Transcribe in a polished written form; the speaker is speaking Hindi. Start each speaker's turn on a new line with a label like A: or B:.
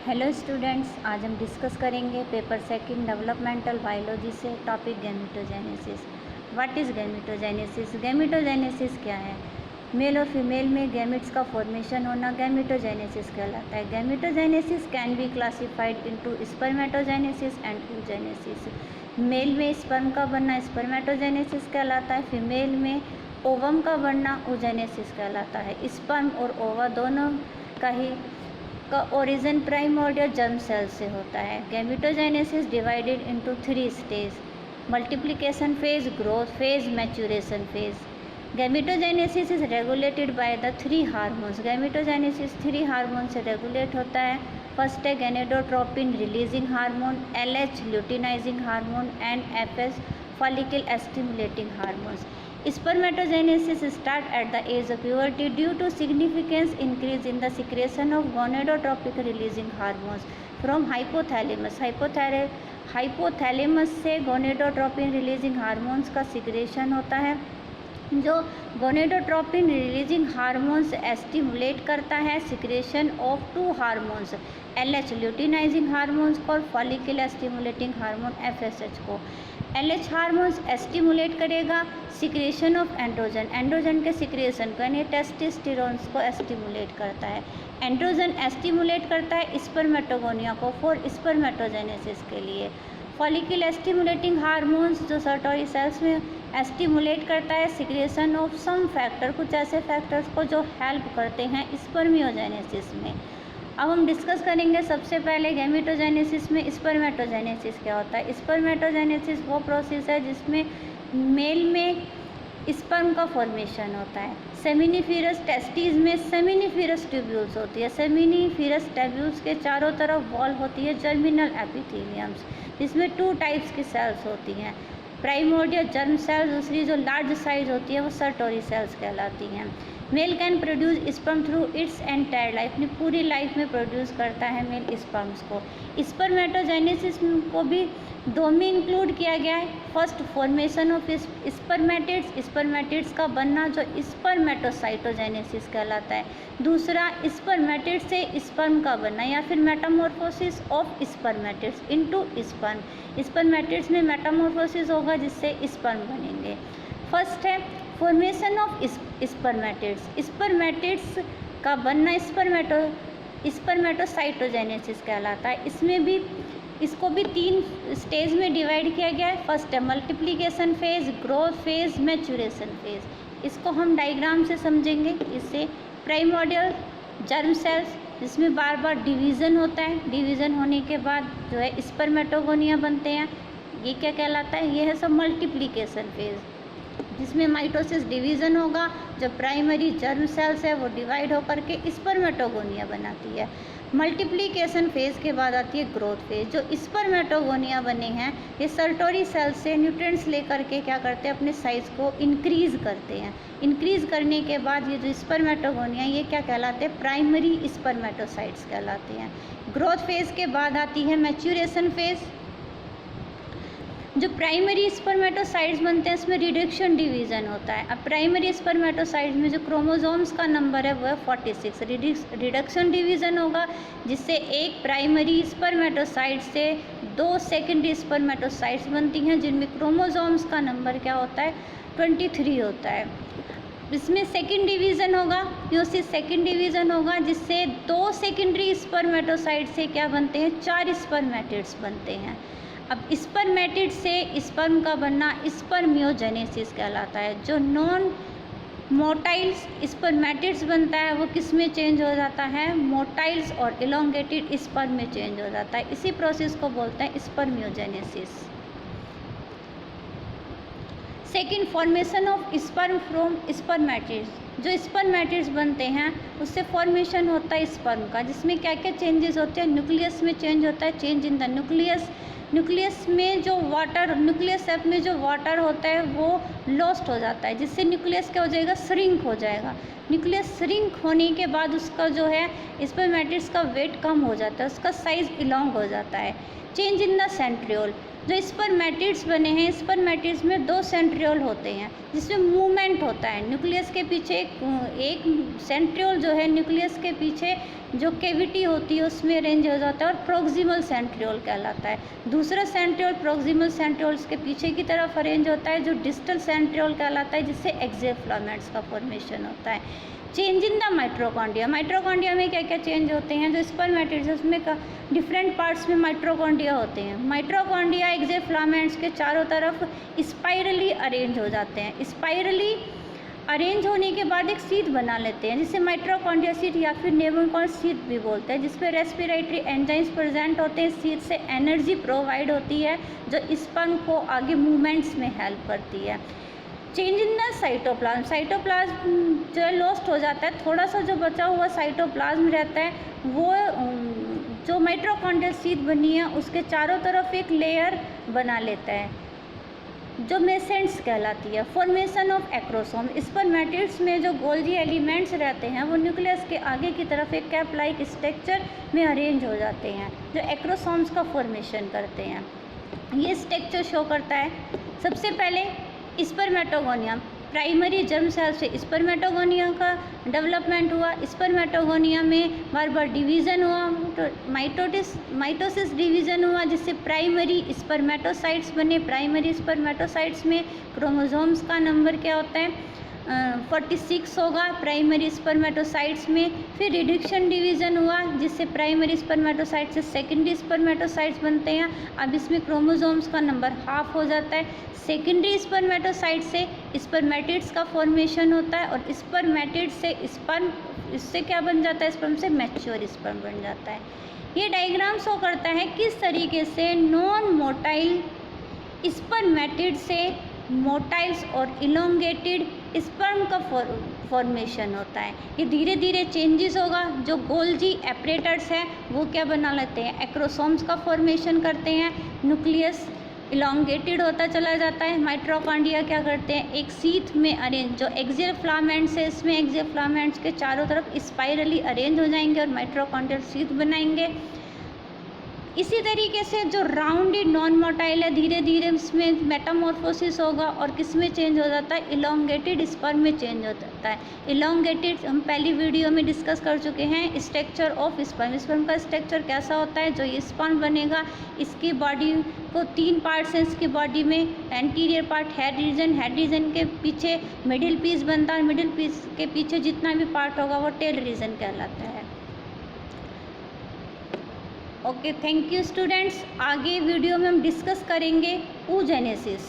A: हेलो स्टूडेंट्स, आज हम डिस्कस करेंगे पेपर सेकंड डेवलपमेंटल बायोलॉजी से topic gametogenesis. What is gametogenesis? Gametogenesis क्या है? मेल और फीमेल में गैमेट्स का फॉर्मेशन होना गैमेटोजेनेसिस कहलाता है। Gametogenesis can be classified into spermatogenesis and oogenesis। Male में स्पर्म का बनना स्पर्मेटोजेनेसिस कहलाता है, फीमेल में ओवम का बनना oogenesis कहलाता है। स्पर्म और ओवा दोनों का ओरिजिन प्राइमोर्डियल जर्म सेल से होता है। Gametogenesis divided into 3 stage: multiplication phase, growth phase, maturation phase. Gametogenesis is regulated by the 3 hormones. Gametogenesis 3 hormone से रेगुलेट होता है। फर्स्ट है gonadotropin releasing hormone, LH luteinizing hormone and FS follicle stimulating hormones. Spermatogenesis start at the age of puberty due to significant increase in the secretion of gonadotropic releasing hormones from hypothalamus। Hypothalamus से गोनेडोट्रोपिन रिलीजिंग हार्मोन्स का सिक्रेशन होता है, जो गोनेडोट्रोपिन रिलीजिंग हार्मोन्स स्टिमुलेट करता है secretion of 2 hormones, LH luteinising hormones को और फॉलिकल स्टिमुलेटिंग हार्मोन FSH को। LH हार्मोन्स स्टिमुलेट करेगा सिक्रेशन ऑफ एंड्रोजन, एंड्रोजन के सिक्रेशन को यानी टेस्टोस्टेरोन्स को स्टिमुलेट करता है। एंड्रोजन स्टिमुलेट करता है स्पर्मेटोगोनिया को फॉर स्पर्मेटोजेनेसिस के लिए। फॉलिकल स्टिमुलेटिंग हार्मोन्स जो सर्टोरी सेल्स में स्टिमुलेट करता है सिक्रेशन ऑफ सम फैक्टर, कुछ ऐसे फैक्टर्स को जो हेल्प करते हैं स्पर्मियोजेनेसिस में। अब हम डिस्कस करेंगे सबसे पहले गैमेटोजेनेसिस में स्पर्मेटोजेनेसिस क्या होता है। स्पर्मेटोजेनेसिस वो प्रोसेस है जिसमें मेल में स्पर्म का फॉर्मेशन होता है। सेमिनिफेरस टेस्टिस में सेमिनिफेरस ट्यूब्यूल्स होती है। सेमिनिफेरस ट्यूब्यूल्स के चारों तरफ वॉल होती है जर्मिनल एपिथेलियम्स, जिसमें 2 टाइप्स की सेल्स होती हैं, प्राइमोर्डियल जर्म सेल्स, दूसरी जो लार्ज साइज होती है वो सर्टोरी सेल्स कहलाती हैं। Mail can produce sperm through its entire life, अपनी पूरी लाइफ में प्रोड्यूस करता है मेल स्पर्म्स को। स्पर्मेटोजेनेसिस को भी 2 में इंक्लूड किया गया है। First formation of spermatids, spermatids का बनना जो स्पर्मेटोसाइटोजेनेसिस कहलाता है। दूसरा स्पर्मेटिड से स्पर्म का बनना या फिर Metamorphosis of spermatids into sperm. Spermatids में मेटामॉर्फोसिस होगा जिससे स्पर्म बनेंगे। फर्स्ट है फॉर्मेशन ऑफ स्पर्मेटिड्स, स्पर्मेटिड्स का बनना स्पर्मेटोसाइटोजेनेसिस कहलाता है। इसको भी 3 स्टेज में डिवाइड किया गया है। फर्स्ट है multiplication phase, growth phase, maturation phase. इसको हम डायग्राम से समझेंगे। इससे प्राइमोर्डियल जर्म सेल्स जिसमें बार बार डिवीज़न होता है, डिवीज़न होने के बाद जो है स्पर्मेटोगोनिया बनते हैं, ये क्या कहलाता है? ये है सब मल्टीप्लिकेशन फेज, जिसमें माइटोसिस डिवीज़न होगा, जो प्राइमरी जर्म सेल्स है वो डिवाइड होकर के स्पर्मेटोगोनिया बनाती है। मल्टीप्लिकेशन फेज़ के बाद आती है ग्रोथ फेज़। जो स्पर्मेटोगोनिया बने हैं ये सर्टोरी सेल्स से न्यूट्रिएंट्स लेकर के क्या करते हैं, अपने साइज़ को इंक्रीज़ करते हैं। इंक्रीज़ करने के बाद ये जो स्पर्मेटोगोनिया ये क्या कहलाते हैं? प्राइमरी स्पर्मेटोसाइट्स कहलाते हैं। ग्रोथ फेज़ के बाद आती है मैच्यूरेशन फेज़। जो प्राइमरी स्पर्मेटोसाइट्स बनते हैं इसमें रिडक्शन डिवीज़न होता है। अब प्राइमरी स्पर्मेटोसाइट्स में जो क्रोमोसोम्स का नंबर है वो है 46। रिडक्शन डिवीज़न होगा जिससे एक प्राइमरी स्पर्मेटोसाइट से 2 सेकेंडरी स्पर्मेटोसाइट्स बनती हैं, जिनमें क्रोमोसोम्स का नंबर क्या होता है? 23 होता है। इसमें सेकेंड डिवीज़न होगा, यूसी सेकेंड डिवीज़न होगा जिससे 2 सेकेंडरी स्पर्मेटोसाइट से क्या बनते हैं? 4 स्पर्मेटिड्स बनते हैं। अब स्पर्मेटिड से स्पर्म का बनना स्पर्मियोजेनेसिस कहलाता है। जो नॉन मोटाइल्स स्पर्मेटिड्स बनता है वो किस में चेंज हो जाता है? मोटाइल्स और इलोंगेटेड स्पर्म में चेंज हो जाता है। इसी प्रोसेस को बोलते हैं spermiogenesis. Second formation of sperm from spermatids. जो स्पर्मेटिड्स बनते हैं उससे फॉर्मेशन होता है स्पर्म का, जिसमें क्या क्या चेंजेस होते हैं? न्यूक्लियस में चेंज होता है, change in the nucleus. Nucleus में जो वाटर, न्यूक्लियस सेप में जो वाटर होता है वो लॉस्ट हो जाता है, जिससे न्यूक्लियस क्या हो जाएगा? श्रिंक हो जाएगा। न्यूक्लियस श्रिंक होने के बाद उसका जो है स्पर्मेटिड्स का वेट कम हो जाता है, उसका साइज इलोंग हो जाता है। चेंज इन द सेंट्रियोल, जो स्पर्मेटिड्स बने हैं, स्पर्मेटिड्स में 2 सेंट्रियोल होते हैं जिसमें मूवमेंट होता है। न्यूक्लियस के पीछे एक सेंट्रियोल जो है न्यूक्लियस के पीछे जो कैविटी होती है उसमें अरेंज हो जाता है और प्रोक्सिमल सेंट्रियोल कहलाता है। दूसरा सेंट्रियोल प्रोक्सिमल सेंट्रियोल्स के पीछे की तरफ अरेंज होता है जो डिस्टल सेंट्रियोल कहलाता है, जिससे एक्सियल फिलामेंट्स का फॉर्मेशन होता है। Change in the mitochondria, mitochondria में क्या क्या चेंज होते हैं? जो स्पर्मेटिड्स है उसमें डिफरेंट पार्ट्स में माइट्रोकॉन्ड्रिया होते हैं। माइट्रोकॉन्ड्रिया एक्सियल फिलामेंट्स के चारों तरफ स्पाइरली अरेंज हो जाते हैं। स्पाइरली अरेंज होने के बाद एक शीथ बना लेते हैं जिसे माइट्रोकॉन्ड्रिया शीथ या फिर नेबुकॉन शीथ भी बोलते हैं, जिसपे रेस्पिरेटरी एंजाइम्स प्रेजेंट होते हैं। शीथ से एनर्जी प्रोवाइड होती है जो स्पर्म को आगे मूवमेंट्स में हेल्प करती है। Change in the cytoplasm, cytoplasm जो है लॉस्ट हो जाता है, थोड़ा सा जो बचा हुआ साइटोप्लाज्म रहता है वो जो माइट्रोकॉन्ड्रियल शीथ बनी है उसके चारों तरफ एक लेयर बना लेता है जो मेसेंट्स कहलाती है। फॉर्मेशन ऑफ एक्रोसोम, स्पर्मेटिड्स में जो गोल्जी एलिमेंट्स रहते हैं वो न्यूक्लियस के आगे की तरफ एक कैप लाइक स्ट्रक्चर में अरेंज हो जाते हैं जो एक्रोसोम्स का फॉर्मेशन करते हैं। ये स्ट्रक्चर शो करता है सबसे पहले स्पर्मेटोगोनियम, प्राइमरी जर्म सेल से स्पर्मेटोगोनिया का डेवलपमेंट हुआ। स्पर्मेटोगोनिया में बार बार डिवीज़न हुआ, तो माइटोसिस डिवीज़न हुआ जिससे प्राइमरी स्पर्मेटोसाइट्स बने। प्राइमरी स्पर्मेटोसाइट्स में क्रोमोसोम्स का नंबर क्या होता है? 46 होगा प्राइमरी स्पर्मेटोसाइट्स में। फिर रिडक्शन डिवीज़न हुआ जिससे प्राइमरी स्पर्मेटोसाइट से सेकेंडरी स्पर्मेटोसाइट्स बनते हैं। अब इसमें क्रोमोसोम्स का नंबर हाफ हो जाता है। सेकेंडरी स्पर्मेटोसाइट से स्पर्मेटिड्स का फॉर्मेशन होता है और स्पर्मेटिड से स्पर्म, इससे क्या बन जाता है? स्पर्म से मैच्योर स्पर्म बन जाता है। ये डायग्राम शो करता है किस तरीके से नॉन मोटाइल स्पर्मेटिड से मोटाइल्स और इलोंगेटेड स्पर्म का फॉर्मेशन होता है। ये धीरे धीरे चेंजेस होगा। जो गोल्जी एपरेटर्स हैं वो क्या बना लेते हैं? एक्रोसोम्स का फॉर्मेशन करते हैं। न्यूक्लियस इलोंगेटेड होता चला जाता है। माइट्रोकॉन्ड्रिया क्या करते हैं? एक शीथ में अरेंज, जो एक्सियल फिलामेंट्स है इसमें एक्सियल फिलामेंट्स के चारों तरफ स्पाइरली अरेंज हो जाएंगे और माइट्रोकॉन्ड्रियल शीथ बनाएंगे। इसी तरीके से जो राउंडेड नॉन मोटाइल है धीरे धीरे इसमें मेटामॉर्फोसिस होगा और किस में चेंज हो जाता है? इलोंगेटेड स्पर्म में चेंज हो जाता है। इलोंगेटेड हम पहली वीडियो में डिस्कस कर चुके हैं। स्ट्रक्चर ऑफ स्पर्म, स्पर्म का स्ट्रक्चर कैसा होता है? जो ये स्पर्म बनेगा इसकी बॉडी को 3 पार्ट्स हैं इसकी बॉडी में। Anterior part head region, head region के पीछे मिडिल पीस बनता है, मिडिल पीस के पीछे जितना भी पार्ट होगा वो टेल रीजन कहलाता है। Okay, thank you students. आगे वीडियो में हम डिस्कस करेंगे oogenesis।